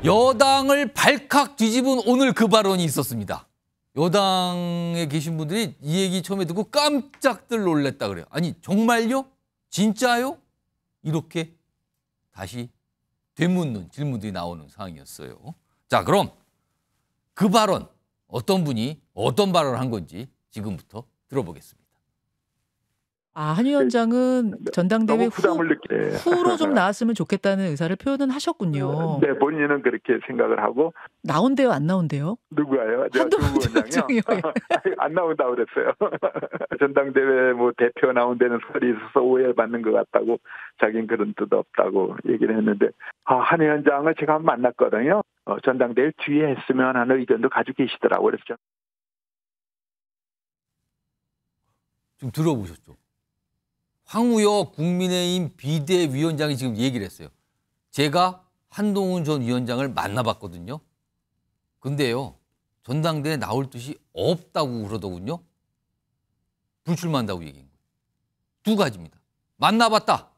여당을 발칵 뒤집은 오늘 그 발언이 있었습니다. 여당에 계신 분들이 이 얘기 처음에 듣고 깜짝들 놀랐다 그래요. 아니 정말요? 진짜요? 이렇게 다시 되묻는 질문들이 나오는 상황이었어요. 자, 그럼 그 발언 어떤 분이 어떤 발언을 한 건지 지금부터 들어보겠습니다. 한 위원장은 전당대회 부담을 후로 좀 나왔으면 좋겠다는 의사를 표현은 하셨군요. 네, 본인은 그렇게 생각을 하고. 나온대요, 안 나온대요? 누구예요? 한동훈 전 위원장이요? 안 나온다고 그랬어요. 전당대회 뭐 대표 나온다는 설이 있어서 오해받는 것 같다고, 자기는 그런 뜻 없다고 얘기를 했는데, 한 위원장을 제가 한번 만났거든요. 전당대회 뒤에 했으면 하는 의견도 가지고 계시더라고요. 그래서 좀 들어보셨죠? 황우여 국민의힘 비대위원장이 지금 얘기를 했어요. 제가 한동훈 전 위원장을 만나봤거든요. 근데요, 전당대회에 나올 뜻이 없다고 그러더군요. 불출마한다고 얘기한 거예요. 두 가지입니다. 만나봤다.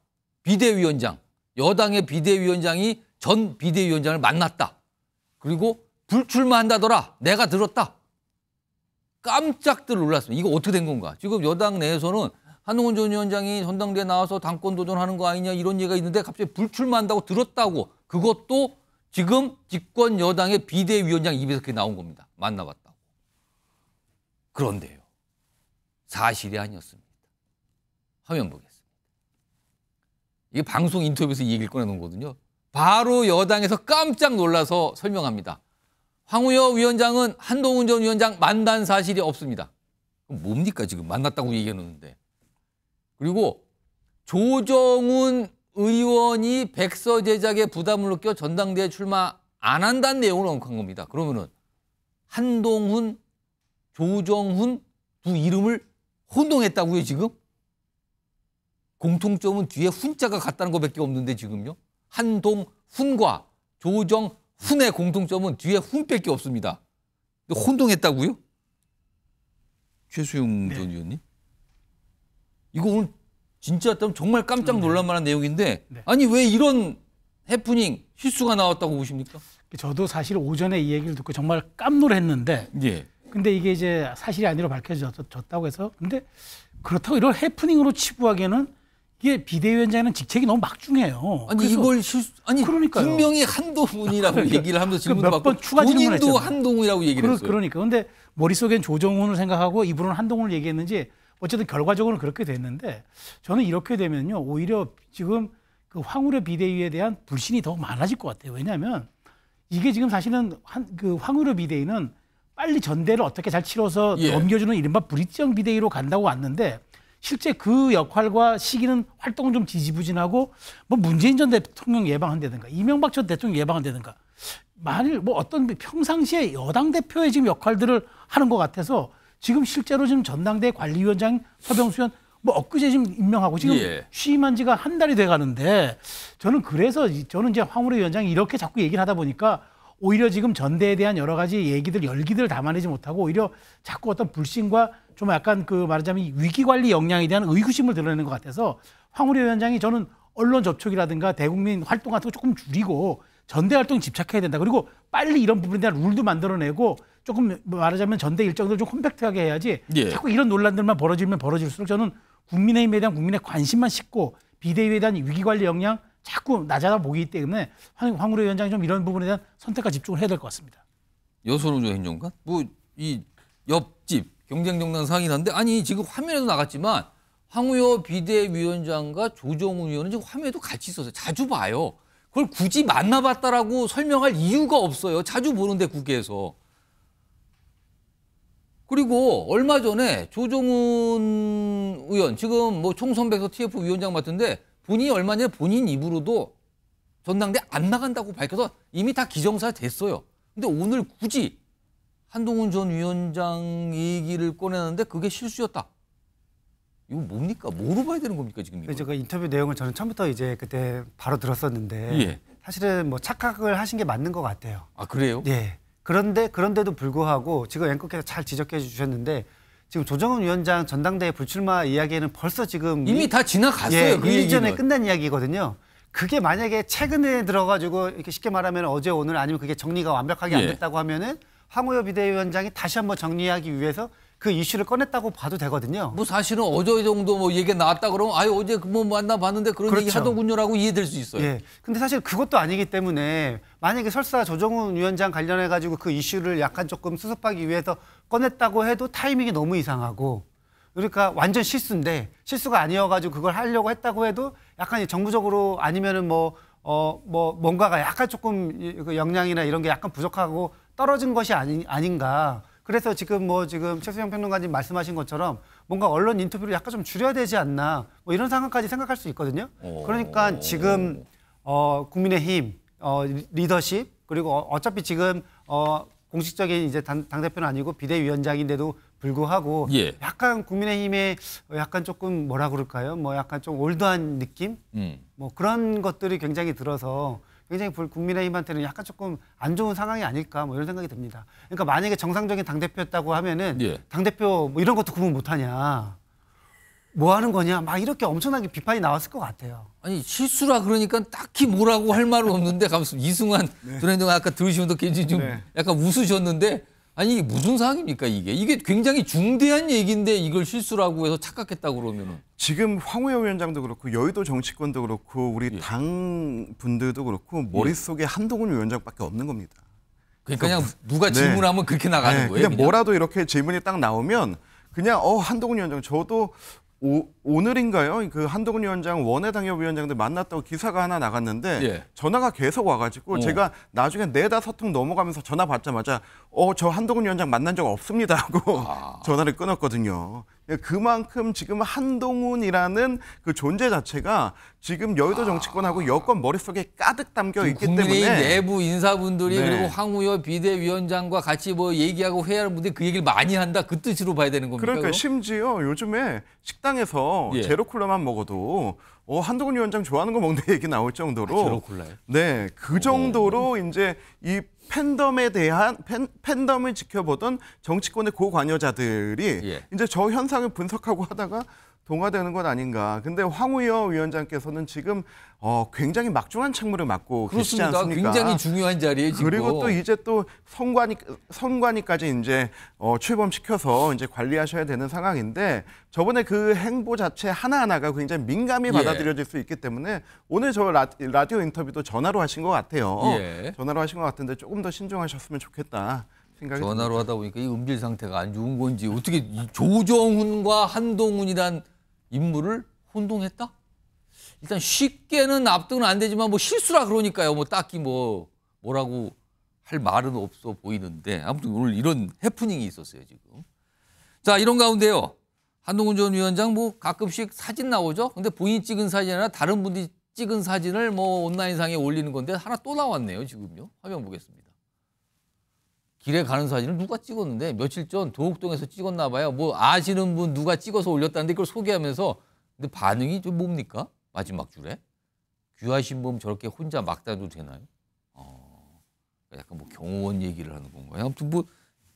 비대위원장. 여당의 비대위원장이 전 비대위원장을 만났다. 그리고 불출마한다더라. 내가 들었다. 깜짝들 놀랐습니다. 이거 어떻게 된 건가? 지금 여당 내에서는 한동훈 전 위원장이 전당대회에 나와서 당권 도전하는 거 아니냐 이런 얘기가 있는데 갑자기 불출마한다고 들었다고. 그것도 지금 집권 여당의 비대위원장 입에서 그렇게 나온 겁니다. 만나봤다고. 그런데요. 사실이 아니었습니다. 화면 보겠습니다. 이게 방송 인터뷰에서 이 얘기를 꺼내놓은 거거든요. 바로 여당에서 깜짝 놀라서 설명합니다. 황우여 위원장은 한동훈 전 위원장 만난 사실이 없습니다. 그럼 뭡니까 지금 만났다고 얘기해놓는데. 그리고 조정훈 의원이 백서 제작에 부담을 느껴 전당대회 출마 안 한다는 내용을 언급한 겁니다. 그러면은 한동훈, 조정훈 두 이름을 혼동했다고요 지금? 공통점은 뒤에 훈자가 같다는 것밖에 없는데 지금요. 한동훈과 조정훈의 공통점은 뒤에 훈밖에 없습니다. 혼동했다고요? 최수용 전 의원님? 이거 오늘 진짜였다면 정말 깜짝 놀랄 만한 내용인데 아니 왜 이런 해프닝, 실수가 나왔다고 보십니까? 저도 사실 오전에 이 얘기를 듣고 정말 깜놀했는데 근데 이게 이제 사실이 아니라 밝혀졌다고 해서 근데 그렇다고 이런 해프닝으로 치부하기에는 이게 비대위원장은 직책이 너무 막중해요. 아니 이걸 그러니까요. 분명히 한동훈이라고 얘기를 하면서 질문도 몇 번 받고 추가 질문을 본인도 했잖아요. 한동훈이라고 얘기를 했어요. 그러니까 근데 머릿속엔 조정훈을 생각하고 이분은 한동훈을 얘기했는지 어쨌든 결과적으로는 그렇게 됐는데 저는 이렇게 되면요 오히려 지금 그 황우려 비대위에 대한 불신이 더 많아질 것 같아요. 왜냐하면 이게 지금 사실은 그 황우려 비대위는 빨리 전대를 어떻게 잘 치러서 넘겨주는 이른바 브릿지형 비대위로 간다고 왔는데 실제 그 역할과 시기는 활동은 좀 지지부진하고 뭐 문재인 전 대통령 예방한다든가 이명박 전 대통령 예방한다든가 만일 뭐 어떤 평상시에 여당 대표의 지금 역할들을 하는 것 같아서 지금 실제로 지금 전당대회 관리위원장 서병수 의원 뭐 엊그제 지금 임명하고 지금 취임한 지가 한 달이 돼 가는데 저는 그래서 저는 이제 황우려 위원장이 이렇게 자꾸 얘기를 하다 보니까 오히려 지금 전대에 대한 여러 가지 얘기들 열기들을 담아내지 못하고 오히려 자꾸 어떤 불신과 좀 약간 그 말하자면 위기관리 역량에 대한 의구심을 드러내는 것 같아서 황우려 위원장이 저는 언론 접촉이라든가 대국민 활동 같은 거 조금 줄이고 전대 활동에 집착해야 된다. 그리고 빨리 이런 부분에 대한 룰도 만들어내고 조금 말하자면 전대 일정들 좀 컴팩트하게 해야지 자꾸 이런 논란들만 벌어지면 벌어질수록 저는 국민의힘에 대한 국민의 관심만 싣고 비대위에 대한 위기관리 역량 자꾸 낮아다 보기 때문에 황우려 위원장이 좀 이런 부분에 대한 선택과 집중을 해야 될 것 같습니다. 여선호 행정관? 뭐 이 옆집 경쟁정당 상이긴 한데 아니 지금 화면에도 나갔지만 황우여 비대위원장과 조정훈 의원은 지금 화면에도 같이 있어서 자주 봐요. 그걸 굳이 만나봤다라고 설명할 이유가 없어요. 자주 보는데 국회에서. 그리고 얼마 전에 조정훈 의원 지금 뭐 총선배에서 TF 위원장 맡은데 본인이 얼마 전에 본인 입으로도 전당대 안 나간다고 밝혀서 이미 다 기정사 됐어요. 근데 오늘 굳이 한동훈 전 위원장 얘기를 꺼내는데 그게 실수였다. 이거 뭡니까? 뭐로 봐야 되는 겁니까 지금 이거? 제가 인터뷰 내용을 저는 처음부터 이제 그때 바로 들었었는데 사실은 뭐 착각을 하신 게 맞는 것 같아요. 아 그래요? 네. 그런데도 불구하고 지금 앵커께서 잘 지적해 주셨는데 지금 조정훈 위원장 전당대회 불출마 이야기는 벌써 지금 이미 다 지나갔어요. 그 일 얘기는. 전에 끝난 이야기거든요. 그게 만약에 최근에 들어가지고 이렇게 쉽게 말하면 어제 오늘 아니면 그게 정리가 완벽하게 안 예. 됐다고 하면은 황우여 비대위원장이 다시 한번 정리하기 위해서 그 이슈를 꺼냈다고 봐도 되거든요. 뭐 사실은 어제 정도 뭐 얘기가 나왔다 그러면 아유 어제 뭐 만나봤는데 그런 얘기 그렇죠. 하더군요라고 이해될 수 있어요. 예. 근데 사실 그것도 아니기 때문에 만약에 설사 조정훈 위원장 관련해 가지고 그 이슈를 약간 조금 수습하기 위해서 꺼냈다고 해도 타이밍이 너무 이상하고 그러니까 완전 실수인데 실수가 아니어가지고 그걸 하려고 했다고 해도 약간 정부적으로 아니면은 뭐 뭔가가 약간 조금 그 역량이나 이런 게 약간 부족하고 떨어진 것이 아닌가. 그래서 지금 최수영 평론가님 말씀하신 것처럼 뭔가 언론 인터뷰를 약간 좀 줄여야 되지 않나 뭐 이런 상황까지 생각할 수 있거든요. 그러니까 지금 국민의힘 리더십 그리고 어차피 지금 공식적인 이제 당대표는 아니고 비대위원장인데도 불구하고 예. 약간 국민의힘에 약간 조금 뭐라 그럴까요? 뭐 약간 좀 올드한 느낌? 뭐 그런 것들이 굉장히 들어서 굉장히 국민의힘한테는 약간 조금 안 좋은 상황이 아닐까 뭐 이런 생각이 듭니다. 그러니까 만약에 정상적인 당대표였다고 하면은 예. 당대표 뭐 이런 것도 구분 못하냐. 뭐 하는 거냐. 막 이렇게 엄청나게 비판이 나왔을 것 같아요. 아니 실수라 그러니까 딱히 뭐라고 할 말은 없는데 가면서 이승환 전 행정 아까 들으시면서 굉장히 좀 약간 웃으셨는데 아니 이게 무슨 상황입니까 이게? 이게 굉장히 중대한 얘기인데 이걸 실수라고 해서 착각했다고 그러면은. 지금 황우여 위원장도 그렇고 여의도 정치권도 그렇고 우리 당 분들도 그렇고 머릿속에 한동훈 위원장밖에 없는 겁니다. 그러니까 그냥 누가 질문하면 그렇게 나가는 거예요. 그냥 뭐라도 이렇게 질문이 딱 나오면 그냥 한동훈 위원장 저도 오늘인가요? 그 한동훈 위원장 원외당협위원장들 만났다고 기사가 하나 나갔는데 예. 전화가 계속 와가지고 제가 나중에 4-5통 넘어가면서 전화 받자마자 저 한동훈 위원장 만난 적 없습니다 하고 전화를 끊었거든요. 그만큼 지금 한동훈이라는 그 존재 자체가 지금 여의도 정치권하고 여권 머릿속에 가득 담겨 있기 국민의힘 때문에 내부 인사분들이 네. 그리고 황우여 비대위원장과 같이 뭐 얘기하고 회의하는 분들이 그 얘기를 많이 한다 그 뜻으로 봐야 되는 겁니까? 그러니까 그거? 심지어 요즘에 식당에서 예. 제로콜라만 먹어도 한동훈 위원장 좋아하는 거 먹는 얘기 나올 정도로 제로콜라요? 네, 그 정도로 이제 이 팬덤에 대한 팬덤을 지켜보던 정치권의 고관여자들이 예. 이제 저 현상을 분석하고 하다가 동화되는 것 아닌가. 근데 황우여 위원장께서는 지금 굉장히 막중한 책무를 맡고 계시지 그렇습니다. 않습니까? 굉장히 중요한 자리에 지금. 그리고 또 이제 또 선관위까지 이제 출범시켜서 이제 관리하셔야 되는 상황인데 저번에 그 행보 자체 하나하나가 굉장히 민감히 받아들여질 수 있기 때문에 오늘 저 라디오 인터뷰도 전화로 하신 것 같아요. 예. 전화로 하신 것 같은데 조금 더 신중하셨으면 좋겠다 생각이 전화로 듭니다. 하다 보니까 이 음질 상태가 안 좋은 건지 어떻게 이 조정훈과 한동훈이란 인물을 혼동했다? 일단 쉽게는 납득은 안 되지만 뭐 실수라 그러니까요. 뭐 딱히 뭐라고 할 말은 없어 보이는데 아무튼 오늘 이런 해프닝이 있었어요 지금. 자 이런 가운데요. 한동훈 전 위원장 뭐 가끔씩 사진 나오죠. 근데 본인이 찍은 사진이 아니라 다른 분들이 찍은 사진을 뭐 온라인상에 올리는 건데 하나 또 나왔네요 지금요. 화면 보겠습니다. 길에 가는 사진을 누가 찍었는데 며칠 전 도곡동에서 찍었나 봐요. 뭐 아시는 분 누가 찍어서 올렸다는데 그걸 소개하면서 근데 반응이 좀 뭡니까? 마지막 줄에 귀하신 분 저렇게 혼자 막 다녀도 되나요? 약간 뭐 경호원 얘기를 하는 건가요? 아무튼 뭐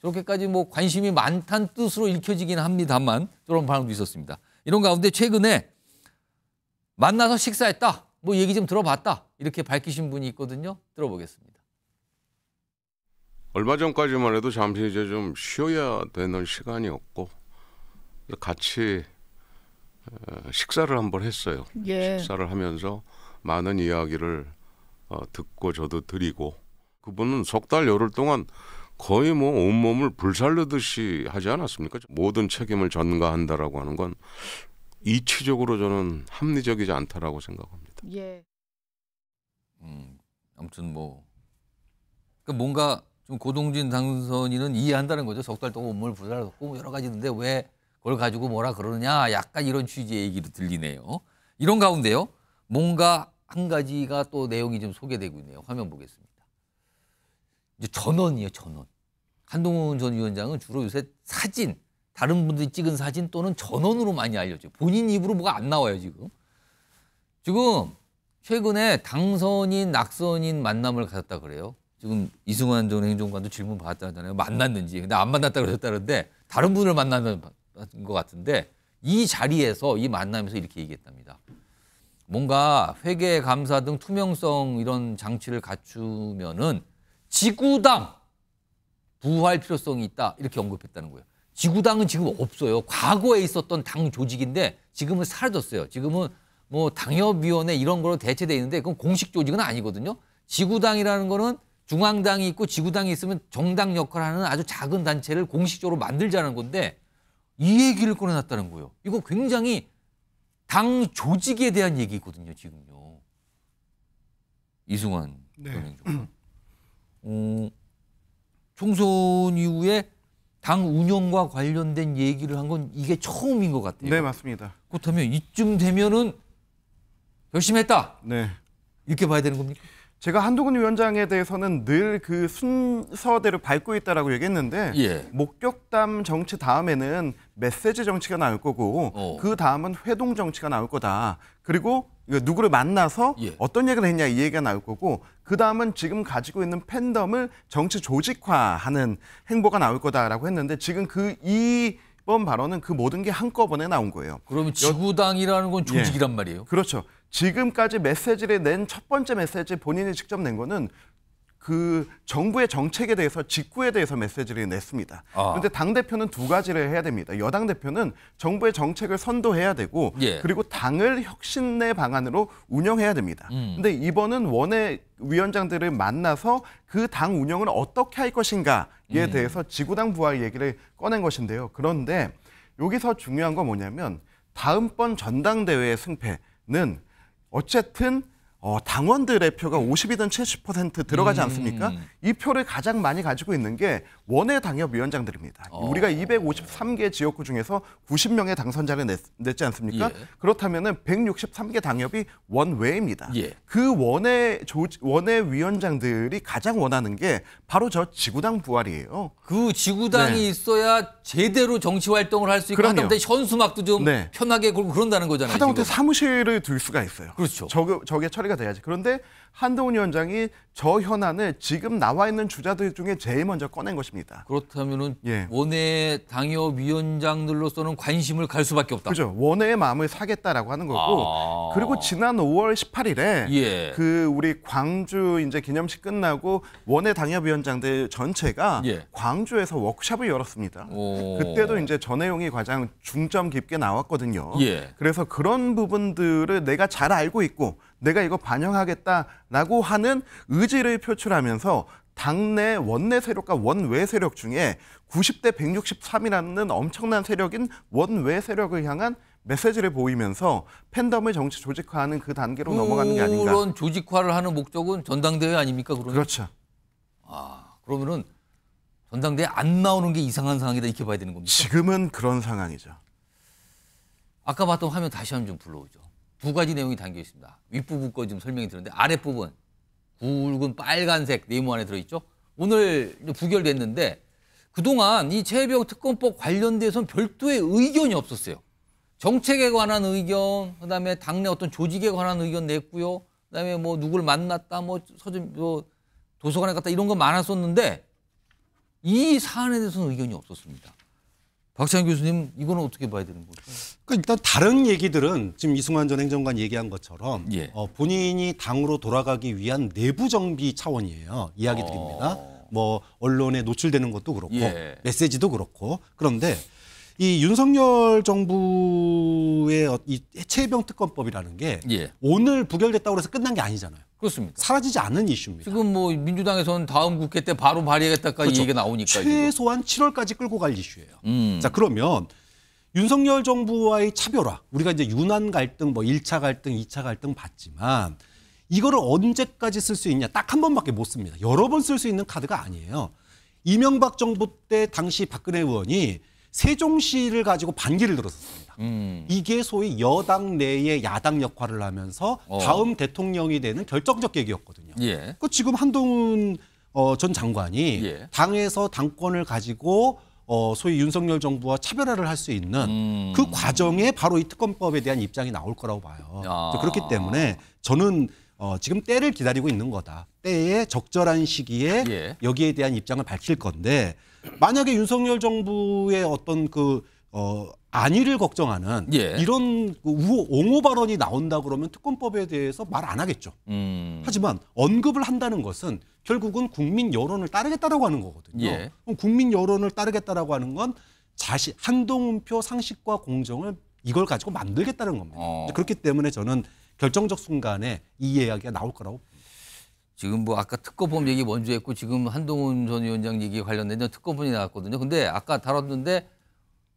저렇게까지 뭐 관심이 많다는 뜻으로 읽혀지긴 합니다만 저런 반응도 있었습니다. 이런 가운데 최근에 만나서 식사했다. 뭐 얘기 좀 들어봤다. 이렇게 밝히신 분이 있거든요. 들어보겠습니다. 얼마 전까지만 해도 잠시 이제 좀 쉬어야 되는 시간이었고 같이 식사를 한번 했어요. 예. 식사를 하면서 많은 이야기를 듣고 저도 드리고 그분은 석 달 열흘 동안 거의 뭐 온몸을 불살르듯이 하지 않았습니까? 모든 책임을 전가한다라고 하는 건 이치적으로 저는 합리적이지 않다라고 생각합니다. 예. 아무튼 뭐 그러니까 뭔가 좀 고동진 당선인은 이해한다는 거죠. 석 달 동안 온몸을 불살랐고 뭐 여러 가지 있는데 왜 그걸 가지고 뭐라 그러느냐. 약간 이런 취지의 얘기도 들리네요. 이런 가운데요. 뭔가 한 가지가 또 내용이 좀 소개되고 있네요. 화면 보겠습니다. 이제 전원이에요. 전원. 한동훈 전 위원장은 주로 요새 사진, 다른 분들이 찍은 사진 또는 전원으로 많이 알려져요. 본인 입으로 뭐가 안 나와요. 지금 최근에 당선인, 낙선인 만남을 가졌다 그래요. 지금 이승환 전 행정관도 질문 받았잖아요. 만났는지. 근데 안 만났다고 그랬다는데 다른 분을 만나는 것 같은데 이 자리에서 이 만남에서 이렇게 얘기했답니다. 뭔가 회계, 감사 등 투명성 이런 장치를 갖추면은 지구당 부활 필요성이 있다 이렇게 언급했다는 거예요. 지구당은 지금 없어요. 과거에 있었던 당 조직인데 지금은 사라졌어요. 지금은 뭐 당협위원회 이런 거로 대체돼 있는데 그건 공식 조직은 아니거든요. 지구당이라는 거는 중앙당이 있고 지구당이 있으면 정당 역할을 하는 아주 작은 단체를 공식적으로 만들자는 건데 이 얘기를 꺼내놨다는 거예요. 이거 굉장히 당 조직에 대한 얘기거든요, 지금요. 이승환 현행정부. 총선 이후에 당 운영과 관련된 얘기를 한 건 이게 처음인 것 같아요. 네, 맞습니다. 그렇다면 이쯤 되면은 열심히 했다. 네. 이렇게 봐야 되는 겁니까? 제가 한동훈 위원장에 대해서는 늘 그 순서대로 밟고 있다라고 얘기했는데 예. 목격담 정치 다음에는 메시지 정치가 나올 거고 그 다음은 회동 정치가 나올 거다. 그리고 누구를 만나서 예. 어떤 얘기를 했냐 이 얘기가 나올 거고 그 다음은 지금 가지고 있는 팬덤을 정치 조직화하는 행보가 나올 거다라고 했는데 지금 이번 발언은 그 모든 게 한꺼번에 나온 거예요. 그러면 지구당이라는 건 조직이란 말이에요. 그렇죠. 지금까지 메시지를 낸 첫 번째 메시지 본인이 직접 낸 거는 그 정부의 정책에 대해서 직구에 대해서 메시지를 냈습니다. 그런데 당대표는 두 가지를 해야 됩니다. 여당 대표는 정부의 정책을 선도해야 되고 예. 그리고 당을 혁신의 방안으로 운영해야 됩니다. 근데 이번은 원외 위원장들을 만나서 그 당 운영을 어떻게 할 것인가에 대해서 지구당 부활 얘기를 꺼낸 것인데요. 그런데 여기서 중요한 건 뭐냐면 다음번 전당대회의 승패는 어쨌든 당원들의 표가 50이든 70% 들어가지 않습니까? 이 표를 가장 많이 가지고 있는 게 원외 당협위원장들입니다. 우리가 253개 지역구 중에서 90명의 당선자를 냈지 않습니까? 예. 그렇다면 163개 당협이 원외입니다. 예. 그 원외 위원장들이 가장 원하는 게 바로 저 지구당 부활이에요. 그 지구당이 네. 있어야 제대로 정치 활동을 할 수 있고 그럼요. 하다못해 현수막도 좀 네. 편하게 걸고 그런다는 거잖아요. 하다못해 지금. 사무실을 둘 수가 있어요. 그렇죠. 저게 처리가 돼야지. 그런데 한동훈 위원장이 저 현안을 지금 나와 있는 주자들 중에 제일 먼저 꺼낸 것입니다. 그렇다면은 예. 원외 당협위원장들로서는 관심을 갈 수밖에 없다. 그죠. 원외의 마음을 사겠다라고 하는 거고. 그리고 지난 5월 18일에 예. 그 우리 광주 이제 기념식 끝나고 원외 당협위원장들 전체가 예. 광주에서 워크숍을 열었습니다. 오. 그때도 이제 전해용이 가장 중점 깊게 나왔거든요. 예. 그래서 그런 부분들을 내가 잘 알고 있고 내가 이거 반영하겠다라고 하는 의지를 표출하면서 당내 원내 세력과 원외 세력 중에 90대 163이라는 엄청난 세력인 원외 세력을 향한 메시지를 보이면서 팬덤을 정치 조직화하는 그 단계로 넘어가는 게 아닌가. 그런 조직화를 하는 목적은 전당대회 아닙니까? 그러면? 그렇죠. 그러면은 전당대회 안 나오는 게 이상한 상황이다 이렇게 봐야 되는 겁니까? 지금은 그런 상황이죠. 아까 봤던 화면 다시 한번 좀 불러오죠. 두 가지 내용이 담겨 있습니다. 윗부분 거 좀 설명이 드렸는데 아랫부분 굵은 빨간색 네모 안에 들어있죠. 오늘 부결됐는데 그동안 이 최혜병 특검법 관련돼서는 별도의 의견이 없었어요. 정책에 관한 의견, 그다음에 당내 어떤 조직에 관한 의견 냈고요. 그다음에 뭐 누구를 만났다, 뭐 서점, 도서관에 갔다 이런 거 많았었는데 이 사안에 대해서는 의견이 없었습니다. 박찬희 교수님, 이거는 어떻게 봐야 되는 거죠? 일단 다른 얘기들은 지금 이승환 전 행정관 얘기한 것처럼 예. 본인이 당으로 돌아가기 위한 내부 정비 차원이에요. 이야기들입니다. 뭐 언론에 노출되는 것도 그렇고 예. 메시지도 그렇고. 그런데 이 윤석열 정부의 이 최혜병 특검법이라는 게 예. 오늘 부결됐다고 해서 끝난 게 아니잖아요. 그렇습니다. 사라지지 않은 이슈입니다. 지금 뭐 민주당에서는 다음 국회 때 바로 발의하겠다까지 그렇죠. 얘기가 나오니까 최소한 7월까지 끌고 갈 이슈예요. 자, 지금. 그러면 윤석열 정부와의 차별화, 우리가 이제 윤한 갈등, 뭐 1차 갈등, 2차 갈등 봤지만 이거를 언제까지 쓸 수 있냐? 딱 한 번밖에 못 씁니다. 여러 번 쓸 수 있는 카드가 아니에요. 이명박 정부 때 당시 박근혜 의원이 세종시를 가지고 반기를 들었었습니다. 이게 소위 여당 내의 야당 역할을 하면서 다음 대통령이 되는 결정적 계기였거든요. 예. 그 지금 한동훈 전 장관이 예. 당에서 당권을 가지고 소위 윤석열 정부와 차별화를 할 수 있는 그 과정에 바로 이 특검법에 대한 입장이 나올 거라고 봐요. 그렇기 때문에 저는 지금 때를 기다리고 있는 거다. 때에 적절한 시기에 예. 여기에 대한 입장을 밝힐 건데 만약에 윤석열 정부의 어떤 그 안위를 걱정하는 예. 이런 옹호 발언이 나온다 그러면 특검법에 대해서 말 안 하겠죠. 하지만 언급을 한다는 것은 결국은 국민 여론을 따르겠다라고 하는 거거든요. 예. 그럼 국민 여론을 따르겠다라고 하는 건 한동훈표 상식과 공정을 이걸 가지고 만들겠다는 겁니다. 그렇기 때문에 저는 결정적 순간에 이 이야기가 나올 거라고 봅니다. 지금 뭐 아까 특검법 얘기 먼저 했고 지금 한동훈 전 위원장 얘기에 관련된 특검법이 나왔거든요. 근데 아까 다뤘는데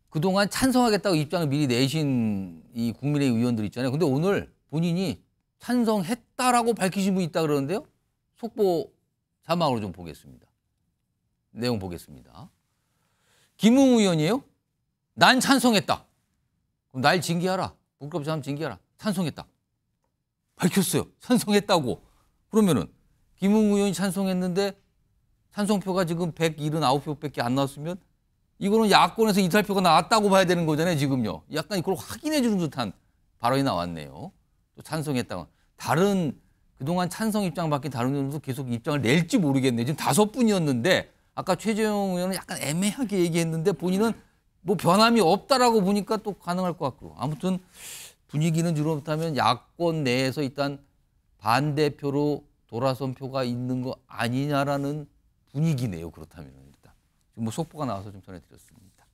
그동안 찬성하겠다고 입장을 미리 내신 이 국민의힘 의원들 있잖아요. 근데 오늘 본인이 찬성했다라고 밝히신 분이 있다 그러는데요. 속보 자막으로 좀 보겠습니다. 내용 보겠습니다. 김웅 의원이에요. 난 찬성했다. 그럼 날 징계하라. 부끄럽지 않으면 징계하라. 찬성했다. 밝혔어요. 찬성했다고. 그러면은 김웅 의원이 찬성했는데 찬성표가 지금 179표밖에 안 나왔으면 이거는 야권에서 이탈표가 나왔다고 봐야 되는 거잖아요. 지금요. 약간 이걸 확인해 주는 듯한 발언이 나왔네요. 또 찬성했다고. 다른 그동안 찬성 입장 바뀐 다른 의원도 계속 입장을 낼지 모르겠네요. 지금 5분이었는데 아까 최재형 의원은 약간 애매하게 얘기했는데 본인은 뭐 변함이 없다라고 보니까 또 가능할 것 같고. 아무튼 분위기는 그렇다면 야권 내에서 일단 반대표로 돌아선 표가 있는 거 아니냐라는 분위기네요. 그렇다면 일단 지금 뭐 속보가 나와서 좀 전해드렸습니다.